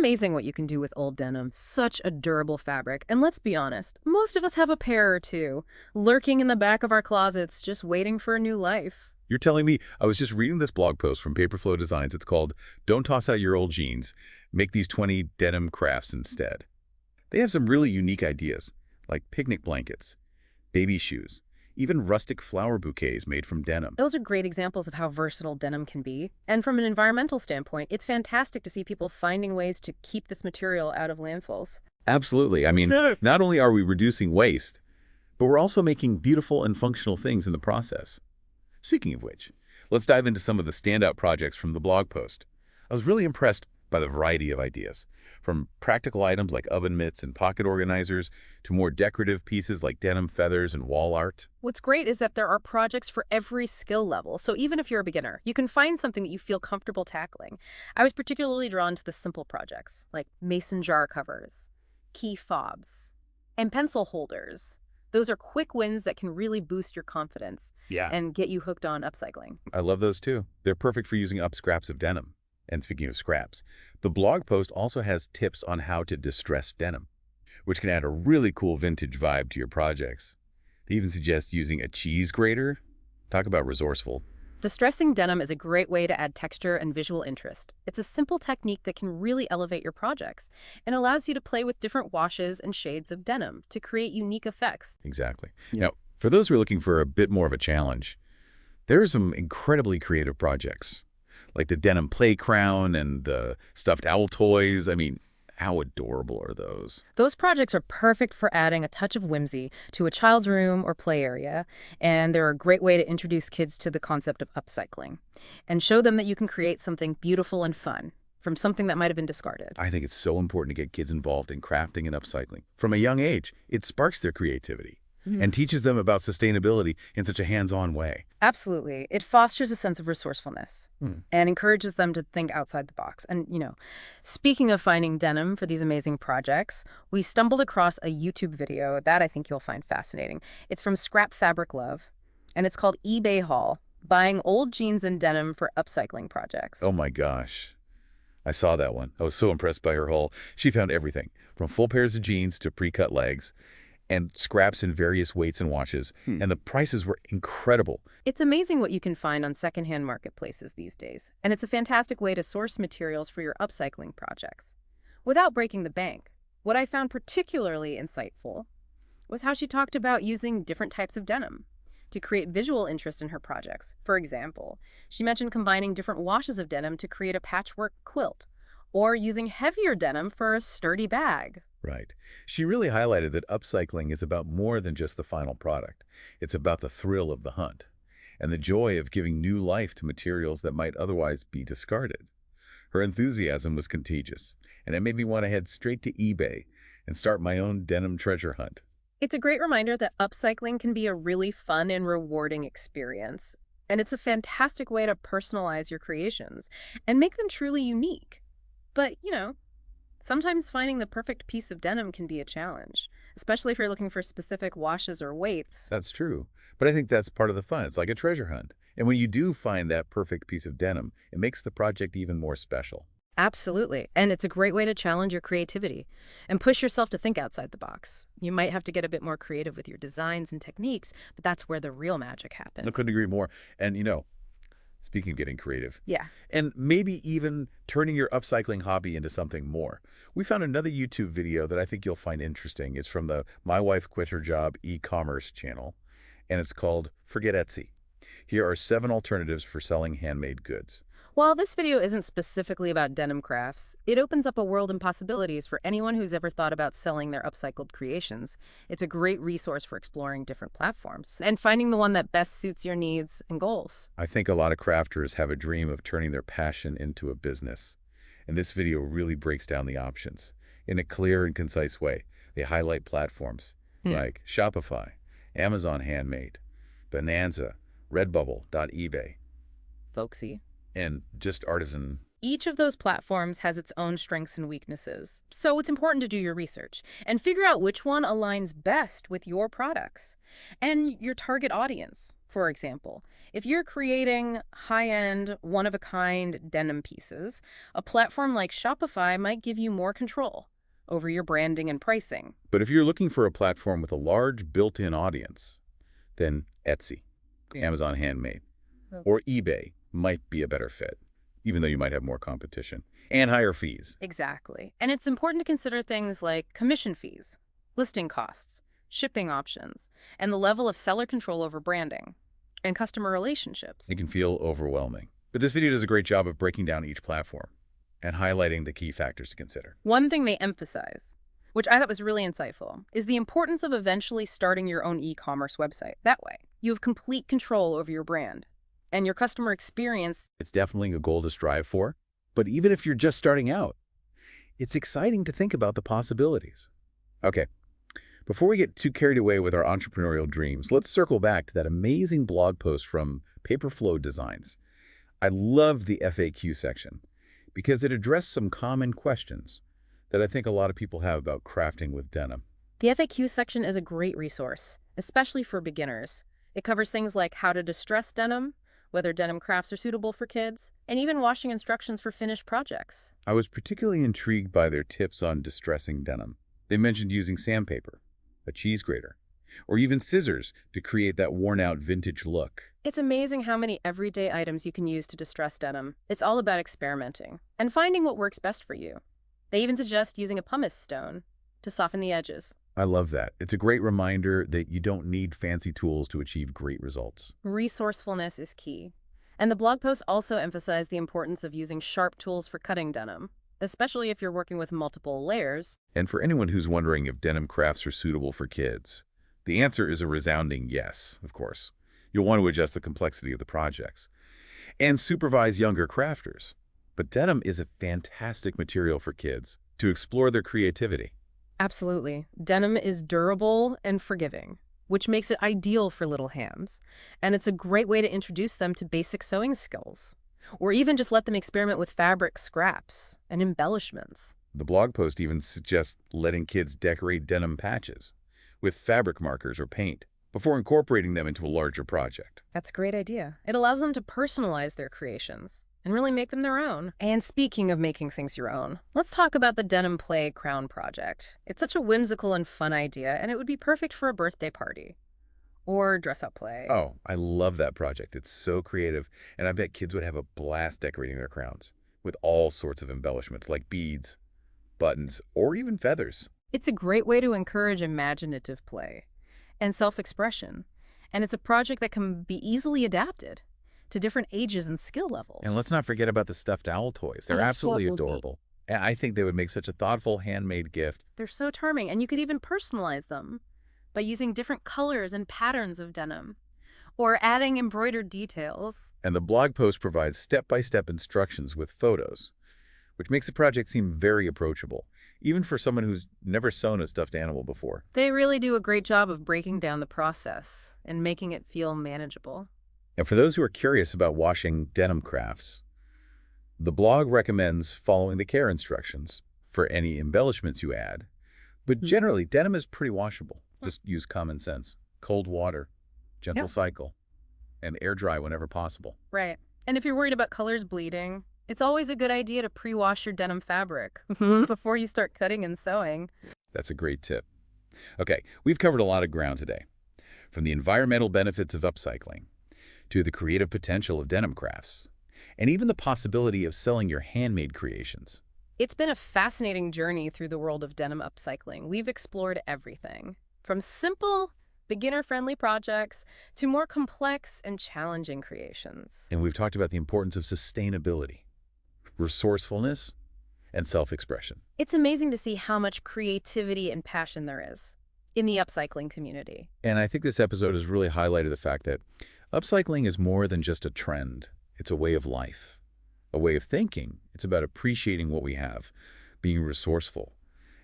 amazing what you can do with old denim. Such a durable fabric. And let's be honest, most of us have a pair or two lurking in the back of our closets just waiting for a new life. You're telling me I was just reading this blog post from Paperflow Designs. It's called Don't Toss Out Your Old Jeans. Make these 20 denim crafts instead. They have some really unique ideas, like picnic blankets, baby shoes, even rustic flower bouquets made from denim. Those are great examples of how versatile denim can be. And from an environmental standpoint, it's fantastic to see people finding ways to keep this material out of landfills. Absolutely. I mean, not only are we reducing waste, but we're also making beautiful and functional things in the process. Speaking of which, let's dive into some of the standout projects from the blog post. I was really impressed by the variety of ideas, from practical items like oven mitts and pocket organizers to more decorative pieces like denim feathers and wall art. What's great is that there are projects for every skill level, so even if you're a beginner, you can find something that you feel comfortable tackling. I was particularly drawn to the simple projects, like mason jar covers, key fobs, and pencil holders. Those are quick wins that can really boost your confidence and get you hooked on upcycling. I love those too. They're perfect for using up scraps of denim. And speaking of scraps, the blog post also has tips on how to distress denim, which can add a really cool vintage vibe to your projects. They even suggest using a cheese grater. Talk about resourceful. Distressing denim is a great way to add texture and visual interest. It's a simple technique that can really elevate your projects and allows you to play with different washes and shades of denim to create unique effects. Exactly. Now, for those who are looking for a bit more of a challenge, there are some incredibly creative projects, like the denim play crown and the stuffed owl toys. I mean, how adorable are those? Those projects are perfect for adding a touch of whimsy to a child's room or play area, and they're a great way to introduce kids to the concept of upcycling and show them that you can create something beautiful and fun from something that might have been discarded. I think it's so important to get kids involved in crafting and upcycling. From a young age, it sparks their creativity and teaches them about sustainability in such a hands-on way. Absolutely. It fosters a sense of resourcefulness and encourages them to think outside the box. And, speaking of finding denim for these amazing projects, we stumbled across a YouTube video that I think you'll find fascinating. It's from Scrap Fabric Love, and it's called eBay Haul, Buying Old Jeans and Denim for Upcycling Projects. Oh my gosh. I saw that one. I was so impressed by her haul. She found everything, from full pairs of jeans to pre-cut legs, and scraps in various weights and washes, and the prices were incredible. It's amazing what you can find on secondhand marketplaces these days, and it's a fantastic way to source materials for your upcycling projects without breaking the bank. What I found particularly insightful was how she talked about using different types of denim to create visual interest in her projects. For example, she mentioned combining different washes of denim to create a patchwork quilt, or using heavier denim for a sturdy bag. Right. She really highlighted that upcycling is about more than just the final product. It's about the thrill of the hunt and the joy of giving new life to materials that might otherwise be discarded. Her enthusiasm was contagious, and it made me want to head straight to eBay and start my own denim treasure hunt. It's a great reminder that upcycling can be a really fun and rewarding experience, and it's a fantastic way to personalize your creations and make them truly unique. But, sometimes finding the perfect piece of denim can be a challenge, especially if you're looking for specific washes or weights. That's true. But I think that's part of the fun. It's like a treasure hunt. And when you do find that perfect piece of denim, it makes the project even more special. Absolutely. And it's a great way to challenge your creativity and push yourself to think outside the box. You might have to get a bit more creative with your designs and techniques, but that's where the real magic happens. I couldn't agree more. And, speaking of getting creative, Yeah. and maybe even turning your upcycling hobby into something more, we found another YouTube video that I think you'll find interesting. It's from the My Wife Quit Her Job e-commerce channel, and it's called Forget Etsy. Here are 7 alternatives for selling handmade goods. While this video isn't specifically about denim crafts, it opens up a world of possibilities for anyone who's ever thought about selling their upcycled creations. It's a great resource for exploring different platforms and finding the one that best suits your needs and goals. I think a lot of crafters have a dream of turning their passion into a business, and this video really breaks down the options in a clear and concise way. They highlight platforms like Shopify, Amazon Handmade, Bonanza, Redbubble.eBay, Folksy. and Just Artisan. Each of those platforms has its own strengths and weaknesses, so it's important to do your research and figure out which one aligns best with your products and your target audience. For example, if you're creating high-end, one-of-a-kind denim pieces, a platform like Shopify might give you more control over your branding and pricing. But if you're looking for a platform with a large built-in audience, then Etsy, Amazon Handmade, Oh. or eBay might be a better fit, even though you might have more competition and higher fees. Exactly. And it's important to consider things like commission fees, listing costs, shipping options, and the level of seller control over branding and customer relationships. It can feel overwhelming. But this video does a great job of breaking down each platform and highlighting the key factors to consider. One thing they emphasize, which I thought was really insightful, is the importance of eventually starting your own e-commerce website. That way, you have complete control over your brand and your customer experience. It's definitely a goal to strive for, but even if you're just starting out, it's exciting to think about the possibilities. Okay, before we get too carried away with our entrepreneurial dreams, let's circle back to that amazing blog post from Paperflow Designs. I love the FAQ section because it addressed some common questions that I think a lot of people have about crafting with denim. The FAQ section is a great resource, especially for beginners. It covers things like how to distress denim, whether denim crafts are suitable for kids, and even washing instructions for finished projects. I was particularly intrigued by their tips on distressing denim. They mentioned using sandpaper, a cheese grater, or even scissors to create that worn-out vintage look. It's amazing how many everyday items you can use to distress denim. It's all about experimenting and finding what works best for you. They even suggest using a pumice stone to soften the edges. I love that. It's a great reminder that you don't need fancy tools to achieve great results. Resourcefulness is key. And the blog post also emphasized the importance of using sharp tools for cutting denim, especially if you're working with multiple layers. And for anyone who's wondering if denim crafts are suitable for kids, the answer is a resounding yes, of course. You'll want to adjust the complexity of the projects and supervise younger crafters. But denim is a fantastic material for kids to explore their creativity. Absolutely. Denim is durable and forgiving, which makes it ideal for little hands. And it's a great way to introduce them to basic sewing skills, or even just let them experiment with fabric scraps and embellishments. The blog post even suggests letting kids decorate denim patches with fabric markers or paint before incorporating them into a larger project. That's a great idea. It allows them to personalize their creations and really make them their own. And speaking of making things your own, let's talk about the Denim Play Crown project. It's such a whimsical and fun idea, and it would be perfect for a birthday party or dress-up play. Oh, I love that project. It's so creative, and I bet kids would have a blast decorating their crowns with all sorts of embellishments like beads, buttons, or even feathers. It's a great way to encourage imaginative play and self-expression, and it's a project that can be easily adapted to different ages and skill levels. And let's not forget about the stuffed owl toys. They're absolutely adorable. And I think they would make such a thoughtful handmade gift. They're so charming, and you could even personalize them by using different colors and patterns of denim or adding embroidered details. And the blog post provides step-by-step instructions with photos, which makes the project seem very approachable, even for someone who's never sewn a stuffed animal before. They really do a great job of breaking down the process and making it feel manageable. And for those who are curious about washing denim crafts, the blog recommends following the care instructions for any embellishments you add. But generally, denim is pretty washable. Just use common sense. Cold water, gentle cycle, and air dry whenever possible. Right. And if you're worried about colors bleeding, it's always a good idea to pre-wash your denim fabric before you start cutting and sewing. That's a great tip. Okay, we've covered a lot of ground today, from the environmental benefits of upcycling to the creative potential of denim crafts, and even the possibility of selling your handmade creations. It's been a fascinating journey through the world of denim upcycling. We've explored everything, from simple, beginner-friendly projects to more complex and challenging creations. And we've talked about the importance of sustainability, resourcefulness, and self-expression. It's amazing to see how much creativity and passion there is in the upcycling community. And I think this episode has really highlighted the fact that upcycling is more than just a trend. It's a way of life, a way of thinking. It's about appreciating what we have, being resourceful,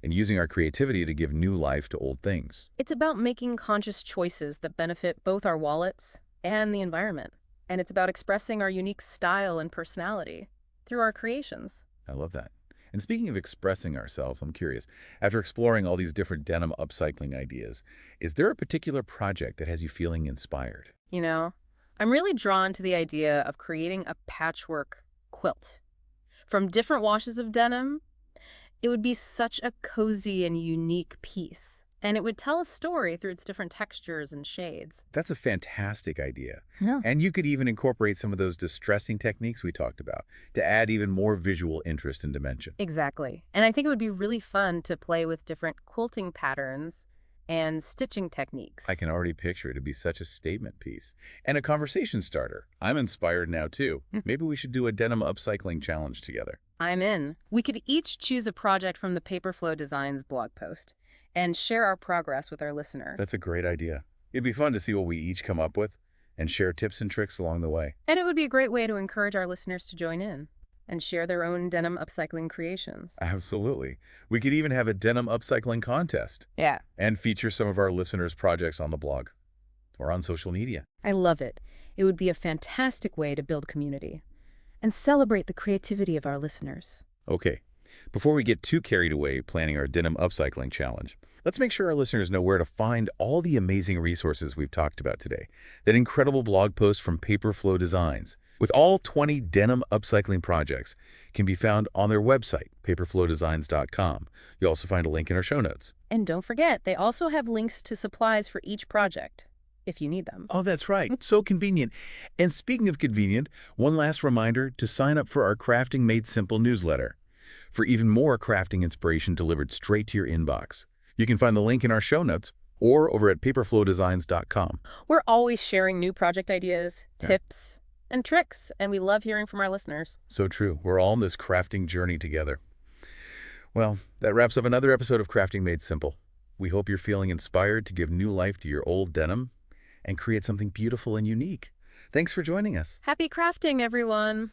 and using our creativity to give new life to old things. It's about making conscious choices that benefit both our wallets and the environment. And it's about expressing our unique style and personality through our creations. I love that. And speaking of expressing ourselves, I'm curious, after exploring all these different denim upcycling ideas, is there a particular project that has you feeling inspired? You know, I'm really drawn to the idea of creating a patchwork quilt. From different washes of denim, it would be such a cozy and unique piece. And it would tell a story through its different textures and shades. That's a fantastic idea. Yeah. And you could even incorporate some of those distressing techniques we talked about to add even more visual interest and dimension. Exactly. And I think it would be really fun to play with different quilting patterns and stitching techniques. I can already picture it to be such a statement piece. And a conversation starter. I'm inspired now, too. Maybe we should do a denim upcycling challenge together. I'm in. We could each choose a project from the Paperflow Designs blog post and share our progress with our listeners. That's a great idea. It'd be fun to see what we each come up with and share tips and tricks along the way. And it would be a great way to encourage our listeners to join in and share their own denim upcycling creations. Absolutely. We could even have a denim upcycling contest. Yeah. And feature some of our listeners' projects on the blog or on social media. I love it. It would be a fantastic way to build community and celebrate the creativity of our listeners. Okay, before we get too carried away planning our denim upcycling challenge, let's make sure our listeners know where to find all the amazing resources we've talked about today. That incredible blog post from Paperflow Designs, with all 20 denim upcycling projects, can be found on their website, paperflowdesigns.com. You'll also find a link in our show notes. And don't forget, they also have links to supplies for each project, if you need them. Oh, that's right. So convenient. And speaking of convenient, one last reminder to sign up for our Crafting Made Simple newsletter for even more crafting inspiration delivered straight to your inbox. You can find the link in our show notes or over at paperflowdesigns.com. We're always sharing new project ideas, tips, and tricks, and we love hearing from our listeners. So true. We're all on this crafting journey together. Well, that wraps up another episode of Crafting Made Simple. We hope you're feeling inspired to give new life to your old denim and create something beautiful and unique. Thanks for joining us. Happy crafting, everyone!